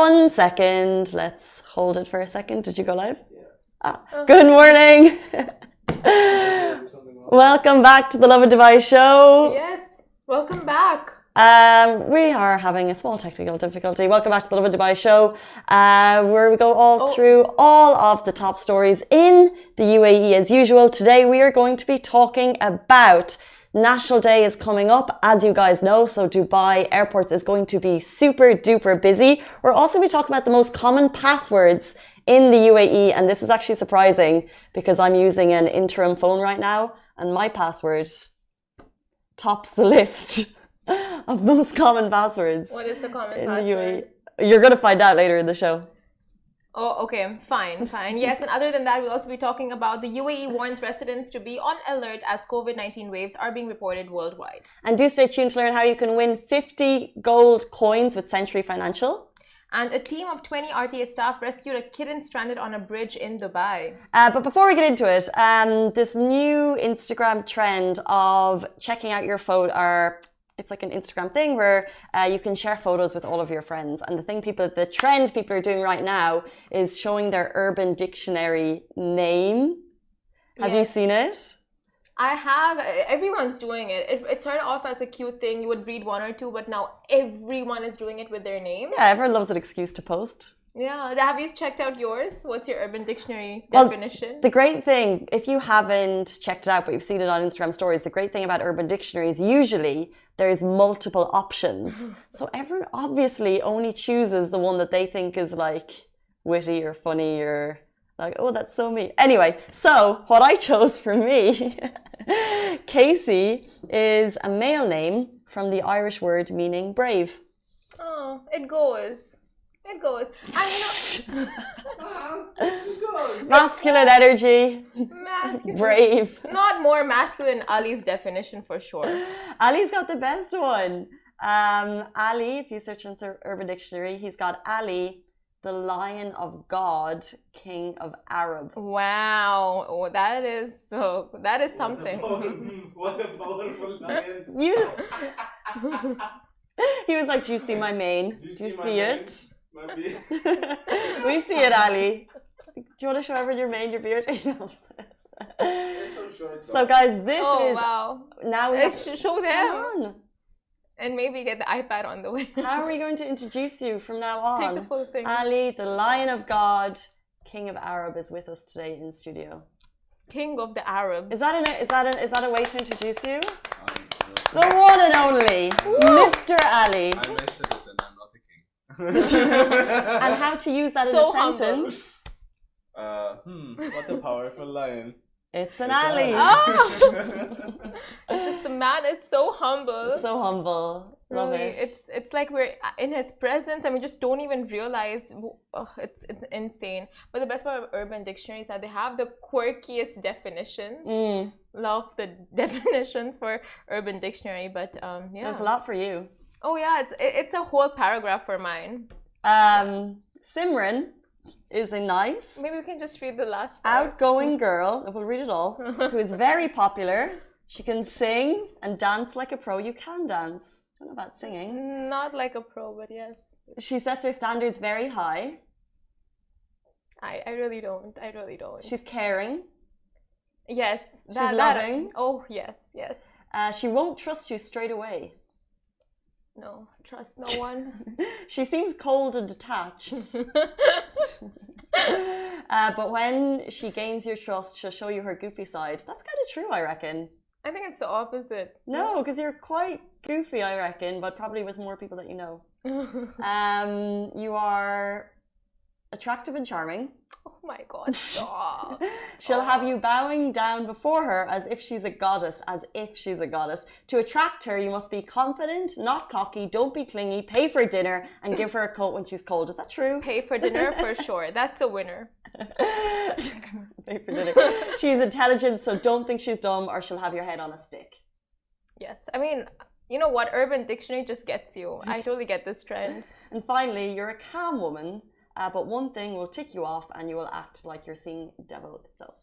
1 second. Let's hold it for a second. Did you go live? Yeah. Good morning. Welcome back to the Lovin Dubai show. Yes, welcome back. We are having a small technical difficulty. Welcome back to the Lovin Dubai show, where we go through all of the top stories in the UAE as usual. Today we are going to be talking about National Day is coming up, as you guys know, so Dubai airports is going to be super duper busy. We're also going to be talking about the most common passwords in the UAE, and this is actually surprising because I'm using an interim phone right now and my password tops the list of most common passwords. What is the common in password? The UAE. You're going to find out later in the show. Oh, okay, fine. Yes, and other than that, we'll also be talking about the UAE warns residents to be on alert as COVID-19 waves are being reported worldwide. And do stay tuned to learn how you can win 50 gold coins with Century Financial. And a team of 20 RTA staff rescued a kitten stranded on a bridge in Dubai. But before we get into it, this new Instagram trend of checking out your phone, it's like an Instagram thing where you can share photos with all of your friends. And the trend people are doing right now is showing their Urban Dictionary name. Have you seen it? I have. Everyone's doing it. It started off as a cute thing. You would read one or two, but now everyone is doing it with their name. Yeah, everyone loves an excuse to post. Yeah. Have you checked out yours? What's your Urban Dictionary definition? The great thing, if you haven't checked it out, but you've seen it on Instagram stories, the great thing about Urban Dictionary is usually there's multiple options. So everyone obviously only chooses the one that they think is like witty or funny or like, oh, that's so me. Anyway, so what I chose for me, Casey, is a male name from the Irish word meaning brave. Oh, it goes. It goes. And masculine energy. Masculine. Brave. Not more masculine Ali's definition for sure. Ali's got the best one. Ali, if you search in Urban Dictionary, he's got Ali, the Lion of God, King of Arab. Wow. Oh, that is something. What a powerful lion. He was like, do you see my mane? Do you see it? Maybe. We see it, Ali. Do you want to show everyone your mane, your beard? So guys, this is... wow. Now we have to show them. Come on. And maybe get the iPad on the way. How are we going to introduce you from now on? Take the full thing. Ali, the Lion of God, King of Arab, is with us today in studio. King of the Arabs. Is that a way to introduce you? The one and only, Mr. Ali. I'm a citizen, I'm not a king. And how to use that in a sentence? What a powerful lion. It's an Ali. Just the man is so humble. So humble. Love really, it. it's like we're in his presence and we just don't even realize. It's insane. But the best part of Urban Dictionary is that they have the quirkiest definitions. Love the definitions for Urban Dictionary, but yeah. There's a lot for you. Oh yeah, it's a whole paragraph for mine. Simran is a nice, maybe we can just read the last part. Outgoing girl, we'll read it all, who is very popular. She can sing and dance like a pro. You can dance. I don't know about singing. Not like a pro, but yes. She sets her standards very high. I really don't. I really don't. She's caring. Yes. She's loving. Oh, yes, yes. She won't trust you straight away. No, trust no one. She seems cold and detached. But when she gains your trust, she'll show you her goofy side. That's kind of true, I reckon. I think it's the opposite. No, because you're quite goofy, I reckon, but probably with more people that you know. You are attractive and charming. Oh my God, stop. She'll have you bowing down before her as if she's a goddess, To attract her, you must be confident, not cocky, don't be clingy, pay for dinner, and give her a coat when she's cold. Is that true? Pay for dinner for sure. That's a winner. Pay for dinner. She's intelligent, so don't think she's dumb or she'll have your head on a stick. Yes, I mean, you know what? Urban Dictionary just gets you. I totally get this trend. And finally, you're a calm woman. But one thing will tick you off and you will act like you're seeing devil itself.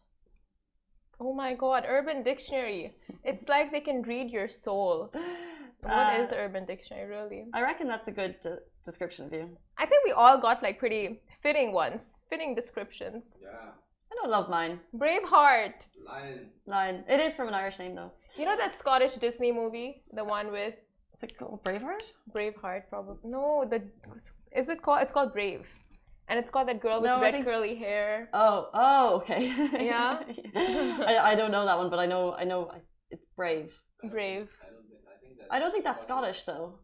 Oh my God, Urban Dictionary. It's like they can read your soul. What is Urban Dictionary, really? I reckon that's a good description of you. I think we all got like pretty fitting ones, fitting descriptions. Yeah. I don't love mine. Braveheart. Lion. It is from an Irish name though. You know that Scottish Disney movie, the one with Is it called Braveheart? Braveheart? Probably no. Is it called? It's called Brave, and it's got that girl with red curly hair. Oh, okay. Yeah. I don't know that one, but I know it's Brave. Brave. I don't think that's Scottish though.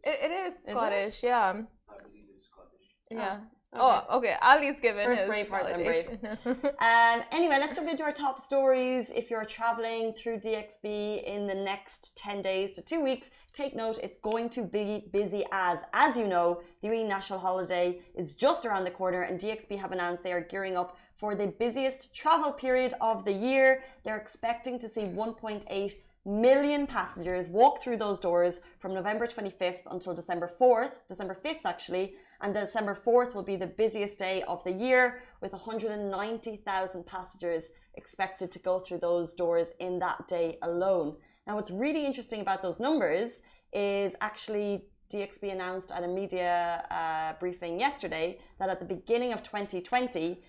It is Scottish. It? Yeah. I believe it's Scottish. Yeah. Okay. Oh, okay. Ali's given First his Braveheart, then validation. Anyway, let's jump into our top stories. If you're traveling through DXB in the next 10 days to 2 weeks, take note, it's going to be busy as you know, the UAE national holiday is just around the corner and DXB have announced they are gearing up for the busiest travel period of the year. They're expecting to see 1.8 million passengers walk through those doors from November 25th until December 5th actually, and December 4th will be the busiest day of the year with 190,000 passengers expected to go through those doors in that day alone. Now what's really interesting about those numbers is actually DXB announced at a media briefing yesterday that at the beginning of 2020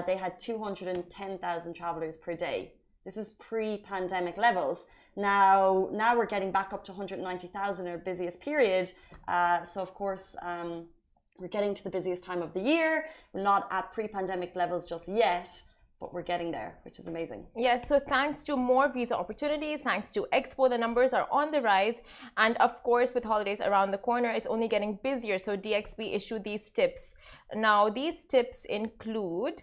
they had 210,000 travelers per day. This is pre-pandemic levels. Now we're getting back up to 190,000 in our busiest period. So of course, we're getting to the busiest time of the year. We're not at pre-pandemic levels just yet, but we're getting there, which is amazing. Yes, so thanks to more visa opportunities, thanks to Expo, the numbers are on the rise. And of course, with holidays around the corner, it's only getting busier. So DXB issued these tips. Now, these tips include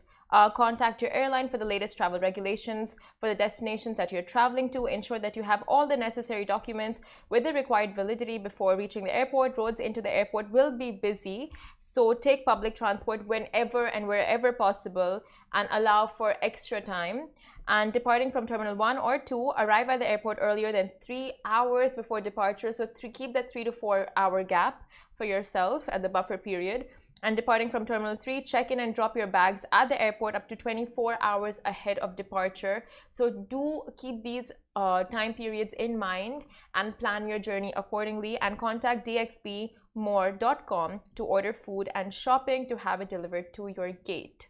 contact your airline for the latest travel regulations for the destinations that you're traveling to. Ensure that you have all the necessary documents with the required validity before reaching the airport. Roads into the airport will be busy, so take public transport whenever and wherever possible and allow for extra time. And departing from Terminal 1 or 2, arrive at the airport earlier than 3 hours before departure. So keep that 3 to 4 hour gap for yourself at the buffer period. And departing from Terminal 3, check in and drop your bags at the airport up to 24 hours ahead of departure. So do keep these time periods in mind and plan your journey accordingly. And contact dxbmore.com to order food and shopping to have it delivered to your gate.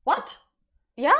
What? Yeah.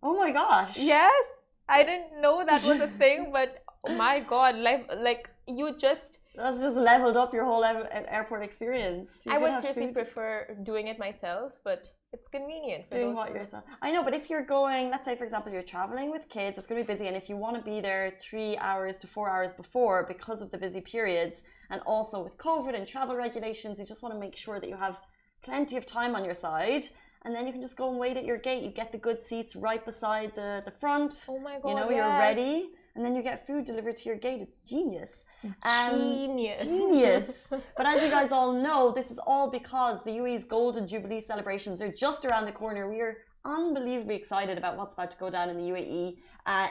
Oh my gosh. Yes. I didn't know that was a thing, but oh my God, like you just... That's just leveled up your whole airport experience. I would seriously prefer doing it myself, but it's convenient. For doing what yourself. I know, but if you're going, let's say for example, you're traveling with kids, it's going to be busy, and if you want to be there 3 hours to 4 hours before because of the busy periods, and also with COVID and travel regulations, you just want to make sure that you have plenty of time on your side. And then you can just go and wait at your gate. You get the good seats right beside the front. Oh my God, you know, yes. You're ready. And then you get food delivered to your gate. It's genius. Genius. But as you guys all know, this is all because the UAE's Golden Jubilee celebrations are just around the corner. We are unbelievably excited about what's about to go down in the UAE.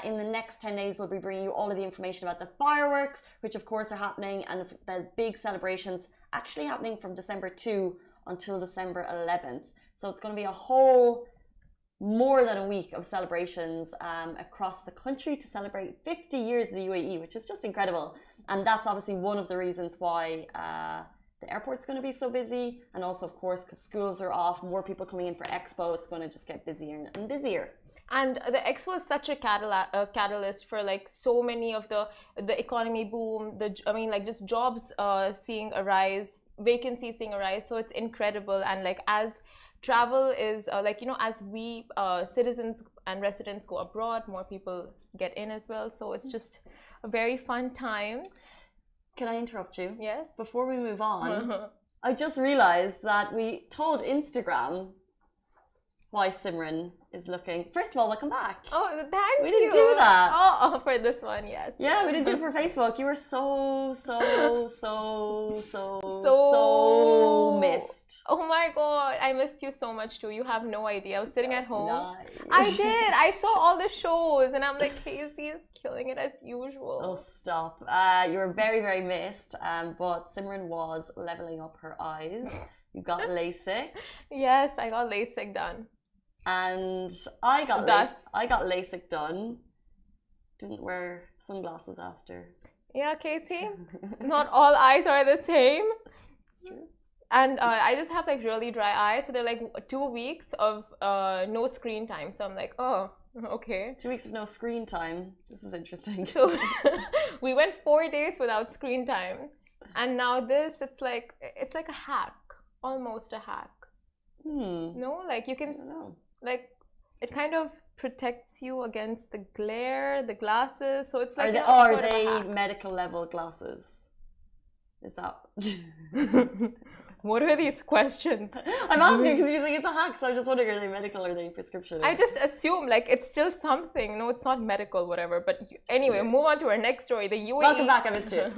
In the next 10 days, we'll be bringing you all of the information about the fireworks, which of course are happening, and the big celebrations actually happening from December 2 until December 11th. So it's going to be a whole more than a week of celebrations across the country to celebrate 50 years of the UAE, which is just incredible. And that's obviously one of the reasons why the airport's going to be so busy. And also, of course, because schools are off, more people coming in for Expo, it's going to just get busier and busier. And the Expo is such a catalyst for like so many of the economy boom, just jobs seeing a rise, vacancies seeing a rise. So it's incredible. And like as travel is as we citizens and residents go abroad, more people get in as well. So it's just a very fun time. Can I interrupt you? Yes. Before we move on, I just realized that we told Instagram why Simran is looking. First of all, welcome back. Oh, thank you. We didn't do that. Oh, for this one, yes. Yeah, we didn't do it for Facebook. You were so missed. Oh my God, I missed you so much too. You have no idea. I was sitting at home. Nice. I did. I saw all the shows and I'm like, Casey is killing it as usual. Oh, stop. You were very, very missed. But Simran was leveling up her eyes. You got LASIK. Yes, I got LASIK done. And I got LASIK done. Didn't wear sunglasses after. Yeah, Casey. Not all eyes are the same. It's true. And I just have like really dry eyes. So they're like 2 weeks of no screen time. So I'm like, oh, okay. 2 weeks of no screen time. This is interesting. So we went 4 days without screen time. And now this, it's like a hack. Almost a hack. No, like you can, like, it kind of protects you against the glare, the glasses. So it's like, are they medical level glasses? Is that? What are these questions? I'm asking because you're saying it's a hack, so I'm just wondering, are they medical or are they prescription? I just assume like it's still something. No, it's not medical, whatever. But anyway, move on to our next story. The UAE. Welcome back, I missed you.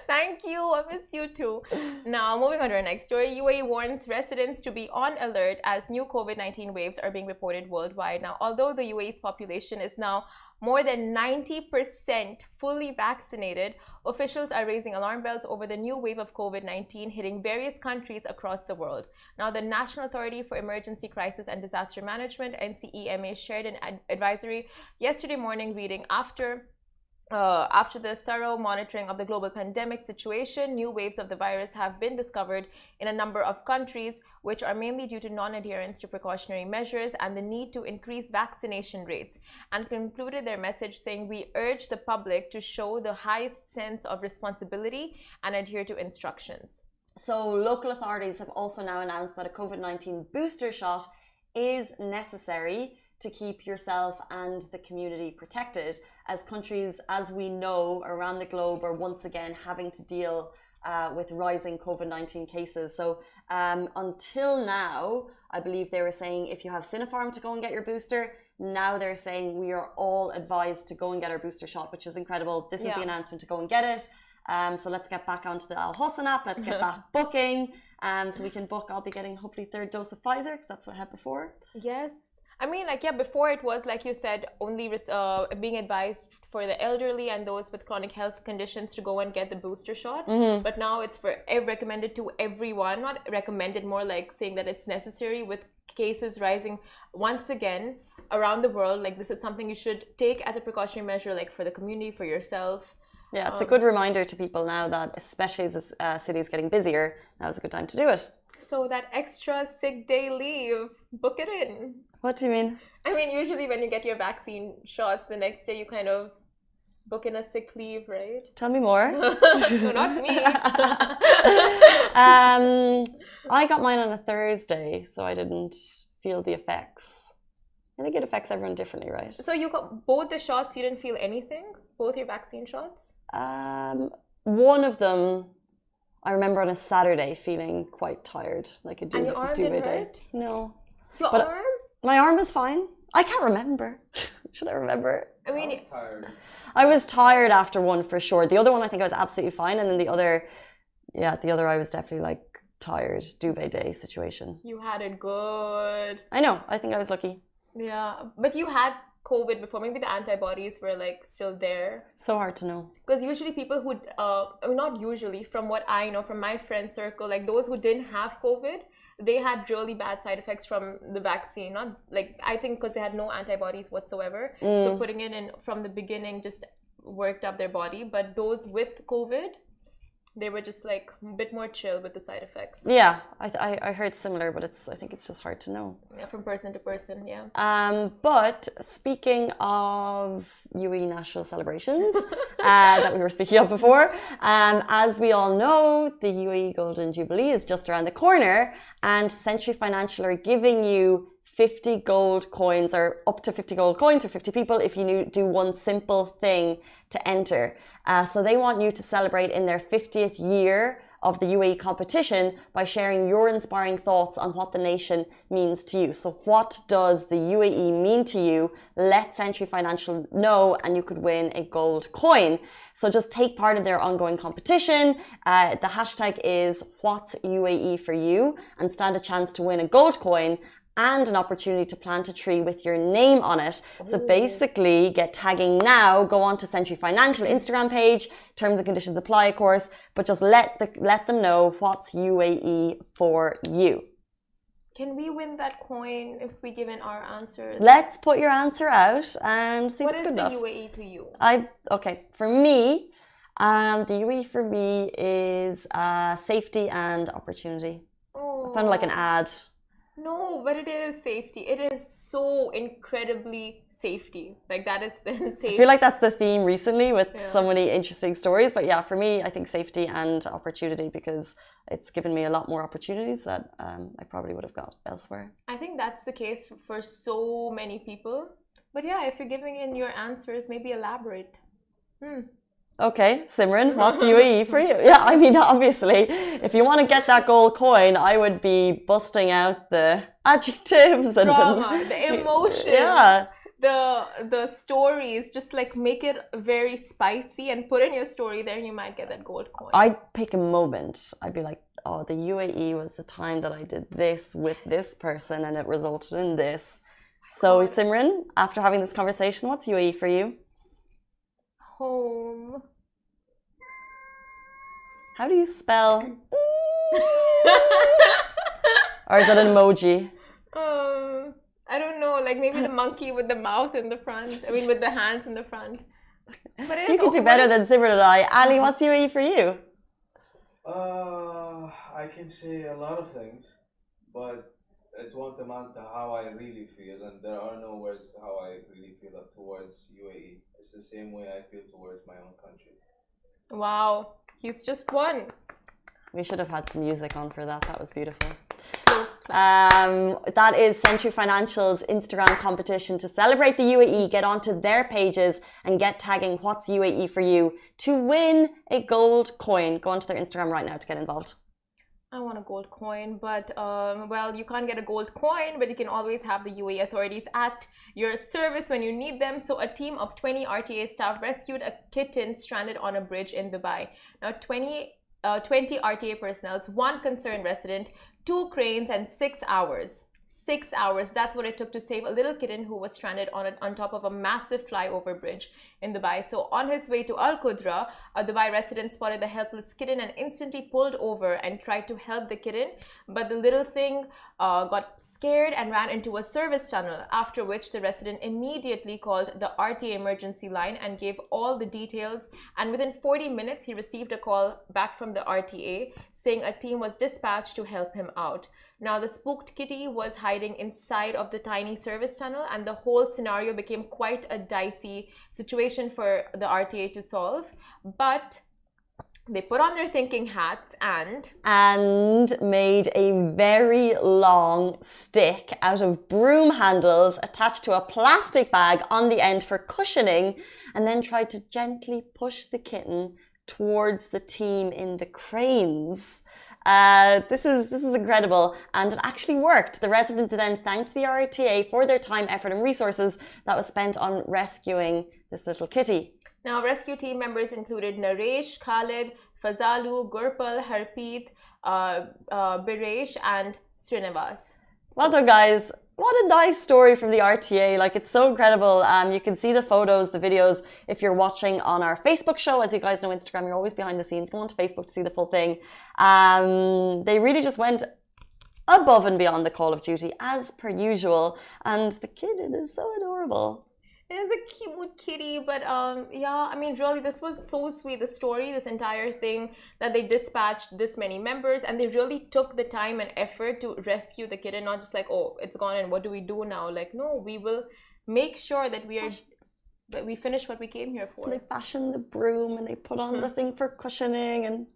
Thank you, I missed you too. Now, moving on to our next story. UAE warns residents to be on alert as new COVID-19 waves are being reported worldwide. Now, although the UAE's population is now more than 90% fully vaccinated, officials are raising alarm bells over the new wave of COVID-19 hitting various countries across the world. Now, the National Authority for Emergency Crisis and Disaster Management, NCEMA, shared an advisory yesterday morning reading after the thorough monitoring of the global pandemic situation, new waves of the virus have been discovered in a number of countries, which are mainly due to non-adherence to precautionary measures and the need to increase vaccination rates, and concluded their message saying, "We urge the public to show the highest sense of responsibility and adhere to instructions." So local authorities have also now announced that a COVID-19 booster shot is necessary to keep yourself and the community protected, as countries, as we know, around the globe are once again having to deal with rising COVID-19 cases. So until now, I believe they were saying if you have Sinopharm to go and get your booster, now they're saying we are all advised to go and get our booster shot, which is incredible. This is the announcement to go and get it. So let's get back onto the Al Hosn app. Let's get back booking. So we can book. I'll be getting hopefully 3rd dose of Pfizer because that's what I had before. Yes. I mean, like, before it was, like you said, only being advised for the elderly and those with chronic health conditions to go and get the booster shot. But now it's recommended to everyone, not recommended, more like saying that it's necessary with cases rising once again around the world. Like, this is something you should take as a precautionary measure, like for the community, for yourself. Yeah, it's a good reminder to people now that, especially as the city is getting busier, now is a good time to do it. So that extra sick day leave, book it in. What do you mean? I mean, usually when you get your vaccine shots, the next day you kind of book in a sick leave, right? Tell me more. No, not me. I got mine on a Thursday, so I didn't feel the effects. I think it affects everyone differently, right? So you got both the shots, you didn't feel anything? Both your vaccine shots? One of them, I remember on a Saturday feeling quite tired, like a duvet day. No. Your arm? My arm was fine. I can't remember. Should I remember? I mean, I was tired after one for sure. The other one I think I was absolutely fine, and then the other I was definitely like tired, duvet day situation. You had it good. I know. I think I was lucky. Yeah, but you had COVID before. Maybe the antibodies were like still there. It's so hard to know. Because usually people who, not usually, from what I know from my friend circle, like those who didn't have COVID, they had really bad side effects from the vaccine. Not like, I think because they had no antibodies whatsoever. So putting it in from the beginning just worked up their body. But those with COVID, they were just like a bit more chill with the side effects. Yeah, I heard similar, but I think it's just hard to know. Yeah, from person to person, yeah. But speaking of UAE national celebrations that we were speaking of before, as we all know, the UAE Golden Jubilee is just around the corner, and Century Financial are giving you 50 gold coins, or up to 50 gold coins for 50 people if you do one simple thing to enter. So they want you to celebrate in their 50th year of the UAE competition by sharing your inspiring thoughts on what the nation means to you. So what does the UAE mean to you? Let Century Financial know and you could win a gold coin. So just take part in their ongoing competition. The hashtag is What's UAE for you, and stand a chance to win a gold coin and an opportunity to plant a tree with your name on it. So basically, get tagging now, go on to Century Financial Instagram page, terms and conditions apply, of course, but just let them know what's UAE for you. Can we win that coin if we give in our answers? Let's put your answer out and see if it's good enough. What is the UAE to you? Okay, for me, The UAE for me is safety and opportunity. Oh. It sounded like an ad. No, but it is safety. It is so incredibly safety. Like that is the safety. I feel like that's the theme recently with so many interesting stories. But yeah, for me, I think safety and opportunity because it's given me a lot more opportunities that I probably would have got elsewhere. I think that's the case for so many people. But yeah, if you're giving in your answers, maybe elaborate. Okay, Simran, what's UAE for you? Yeah, I mean, obviously, if you want to get that gold coin, I would be busting out the adjectives and drama, the emotions, the stories. Just like make it very spicy and put in your story. There, you might get that gold coin. I'd pick a moment. I'd be like, oh, the UAE was the time that I did this with this person, and it resulted in this. So, Simran, after having this conversation, what's UAE for you? Home. How do you spell? Or is that an emoji? I don't know. Like maybe the monkey with the mouth in the front. I mean, with the hands in the front. But you can do better than Simran and I. Ali, what's UAE for you? I can say a lot of things, but it won't amount to how I really feel, and there are no words to how I really feel towards UAE. It's the same way I feel towards my own country. Wow, he's just one. We should have had some music on for that. That was beautiful. That is Century Financial's Instagram competition to celebrate the UAE. Get onto their pages and get tagging What's UAE for you to win a gold coin. Go onto their Instagram right now to get involved. I want a gold coin, but well, you can't get a gold coin, but you can always have the UAE authorities at your service when you need them. So a team of 20 RTA staff rescued a kitten stranded on a bridge in Dubai. Now 20 RTA personnel, 1 concerned resident, 2 cranes, and 6 hours. 6 hours, that's what it took to save a little kitten who was stranded on top of a massive flyover bridge in Dubai. So on his way to Al Qudra, a Dubai resident spotted the helpless kitten and instantly pulled over and tried to help the kitten. But the little thing got scared and ran into a service tunnel, after which the resident immediately called the RTA emergency line and gave all the details. And within 40 minutes, he received a call back from the RTA saying a team was dispatched to help him out. Now, the spooked kitty was hiding inside of the tiny service tunnel, and the whole scenario became quite a dicey situation for the RTA to solve. But they put on their thinking hats and made a very long stick out of broom handles attached to a plastic bag on the end for cushioning, and then tried to gently push the kitten towards the team in the cranes. This is incredible, and it actually worked. The resident then thanked the RTA for their time, effort, and resources that was spent on rescuing this little kitty. Now, rescue team members included Naresh, Khalid, Fazalu, Gurpal, Harpreet, Biresh, and Srinivas. Well done, guys. What a nice story from the RTA. Like, it's so incredible. You can see the photos, the videos, if you're watching on our Facebook show. As you guys know, Instagram, you're always behind the scenes. Go on to Facebook to see the full thing. They really just went above and beyond the call of duty, as per usual. And the kitten is so adorable. It is a cute kitty, but yeah, I mean, really, this was so sweet. The story, this entire thing, that they dispatched this many members, and they really took the time and effort to rescue the kitten, not just like, oh, it's gone and what do we do now? Like, no, we will make sure that we finish what we came here for. They fashioned the broom and they put on the thing for cushioning and...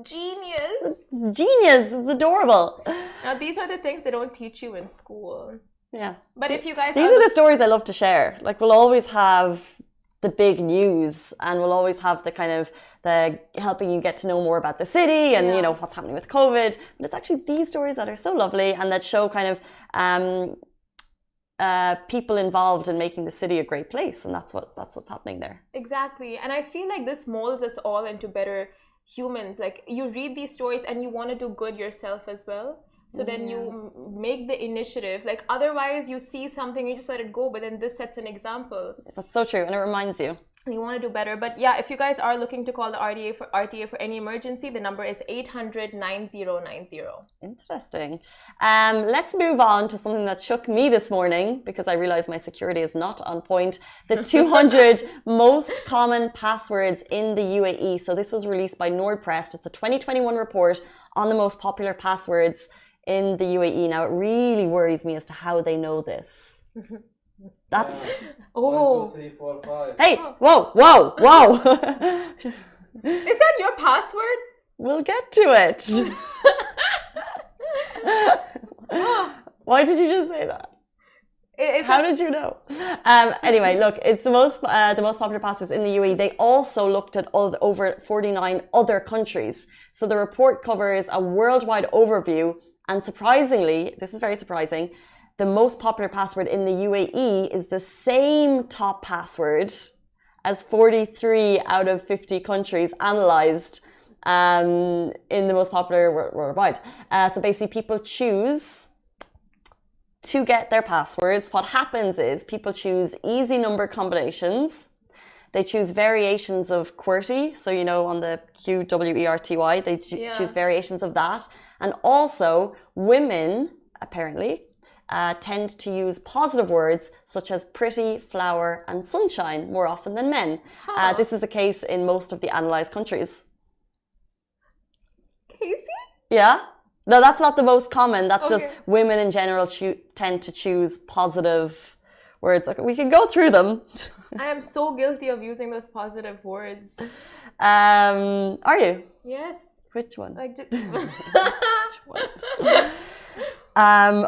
Genius! It's genius! It's adorable! Now, these are the things they don't teach you in school. Yeah. But if you guys... These are the stories I love to share. Like, we'll always have the big news, and we'll always have the kind of the helping you get to know more about the city and, you know, what's happening with COVID. But it's actually these stories that are so lovely and that show kind of people involved in making the city a great place. And that's what's happening there. Exactly. And I feel like this molds us all into better humans. Like, you read these stories and you want to do good yourself as well. So then you make the initiative. Like, otherwise you see something, you just let it go. But then this sets an example. That's so true. And it reminds you. You want to do better. But yeah, if you guys are looking to call the RTA for any emergency, the number is 800-9090. Interesting. Let's move on to something that shook me this morning because I realized my security is not on point. The 200 most common passwords in the UAE. So this was released by NordPress. It's a 2021 report on the most popular passwords in the UAE. Now, it really worries me as to how they know this. That's... Oh. 1, 2, 3, 4, 5. Hey, whoa. Is that your password? We'll get to it. Why did you just say that? How did you know? Anyway, look, it's the most popular passwords in the UAE. They also looked at over 49 other countries. So the report covers a worldwide overview. And surprisingly, this is very surprising, the most popular password in the UAE is the same top password as 43 out of 50 countries analyzed in the most popular worldwide. So basically, people choose to get their passwords. What happens is people choose easy number combinations. They choose variations of QWERTY. So, you know, on the QWERTY, they choose variations of that. And also, women, apparently, tend to use positive words such as pretty, flower, and sunshine more often than men. This is the case in most of the analyzed countries. Casey? Yeah? No, that's not the most common. That's just women in general tend to choose positive words. Okay, we can go through them. I am so guilty of using those positive words. Are you? Yes. Which one? Like just... Which one?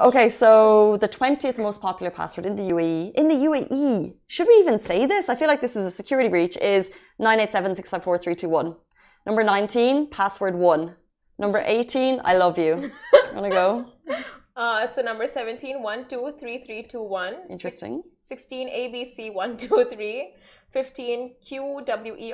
Okay, so the 20th most popular password in the UAE. In the UAE, should we even say this? I feel like this is a security breach. Is 987654321. Number 19, password 1. Number 18, I love you. Wanna go? So number 17, 123321. Interesting. 16, ABC 123. 15, QWERTY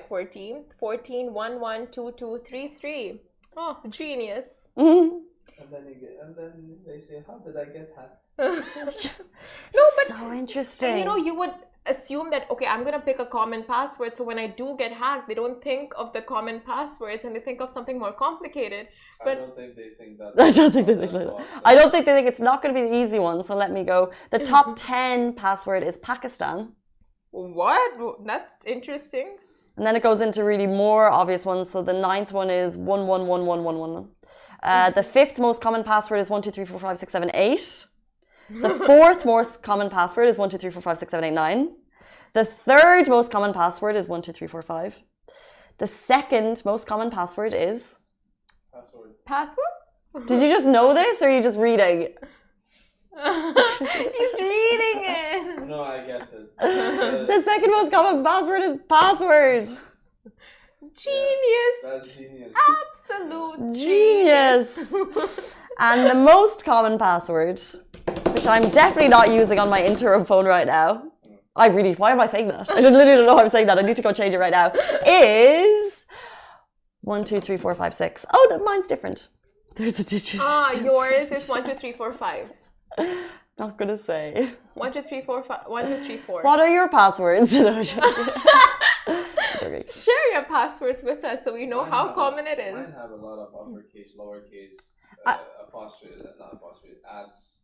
QWERTY. 14, 112233. Oh, genius. And then they say, how did I get hacked? No, but so interesting. You know, you would assume that, okay, I'm gonna pick a common password, so when I do get hacked, they don't think of the common passwords and they think of something more complicated. But I don't think they think that. I don't think they think like that. I don't think they think it's not going to be the easy one. So let me go. The top 10 password is Pakistan. What? That's interesting. And then it goes into really more obvious ones. So the 9th one is 111111. The 5th most common password is 123456788. The 4th most common password is 123456789. The 3rd most common password is 12345. The 2nd most common password is Password? Did you just know this or are you just reading? He's reading it. No, I guessed it. The 2nd most common password is password. Genius. That's genius. Absolute Genius. And the most common password, which I'm definitely not using on my interim phone right now. Why am I saying that? I literally don't know why I'm saying that. I need to go change it right now. Is 1, 2, 3, 4, 5, 6. Oh, mine's different. There's a digit. Yours is 1, 2, 3, 4, 5. Not gonna say. 1, 2, 3, 4, 5. 1, 2, 3, 4. What are your passwords? No, joking. Share your passwords with us so we know how common it is. Mine have a lot of uppercase, lowercase, apostrophe, not apostrophe, ads.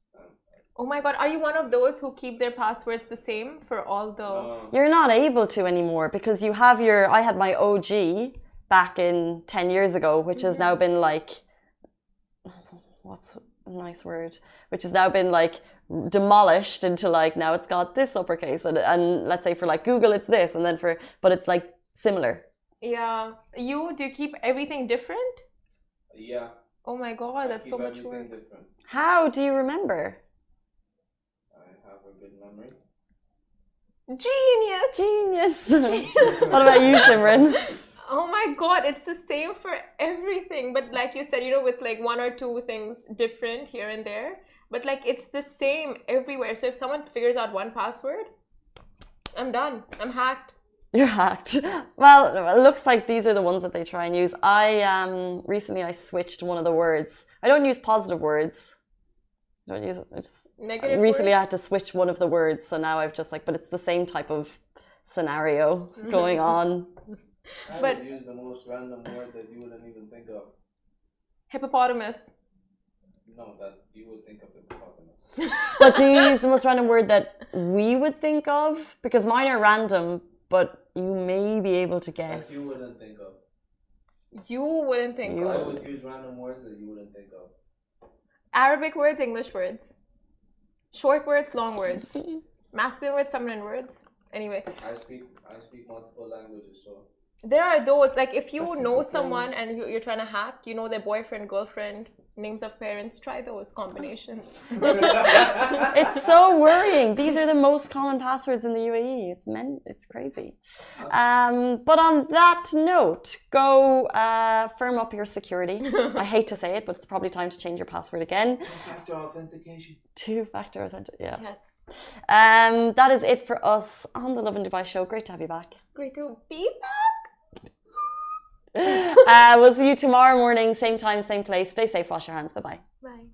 Oh my god, are you one of those who keep their passwords the same for all the... No. You're not able to anymore because you have I had my OG back in 10 years ago, which has now been like, what's a nice word? Which has now been like demolished into like, now it's got this uppercase and let's say for like Google it's this and then but it's like similar. Yeah. Do you keep everything different? Yeah. Oh my god, that's so much work. Different. How do you remember? I have a good memory. Genius. What about you, Simran? Oh my god, it's the same for everything. But like you said, with like 1 or 2 things different here and there. But like it's the same everywhere. So if someone figures out one password, I'm done. I'm hacked. You're hacked. Well, it looks like these are the ones that they try and use. Recently I switched one of the words. I don't use positive words. I don't use it. Negative recently words? I had to switch one of the words. So now I've just but it's the same type of scenario going on. I But- would use the most random word that you wouldn't even think of. Hippopotamus. No, that you would think of hippopotamus. But do you use the most random word that we would think of? Because mine are random, but you may be able to guess. That you wouldn't think of. You wouldn't think You- of. I would use random words that you wouldn't think of. Arabic words, English words. Short words, long words. Masculine words, feminine words. Anyway, I speak multiple languages, so there are those, like if you This is know the thing. someone and you're trying to hack, you know their boyfriend, girlfriend, names of parents, try those combinations. It's so worrying. These are the most common passwords in the UAE. It's crazy. But on that note, go firm up your security. I hate to say it, but it's probably time to change your password again. two-factor authentication. Two-factor authentication. Yeah. Yes. That is it for us on the Lovin Dubai show. Great to have you back. Great to be back. We'll see you tomorrow morning, same time, same place. Stay safe, wash your hands. Bye-bye. Bye.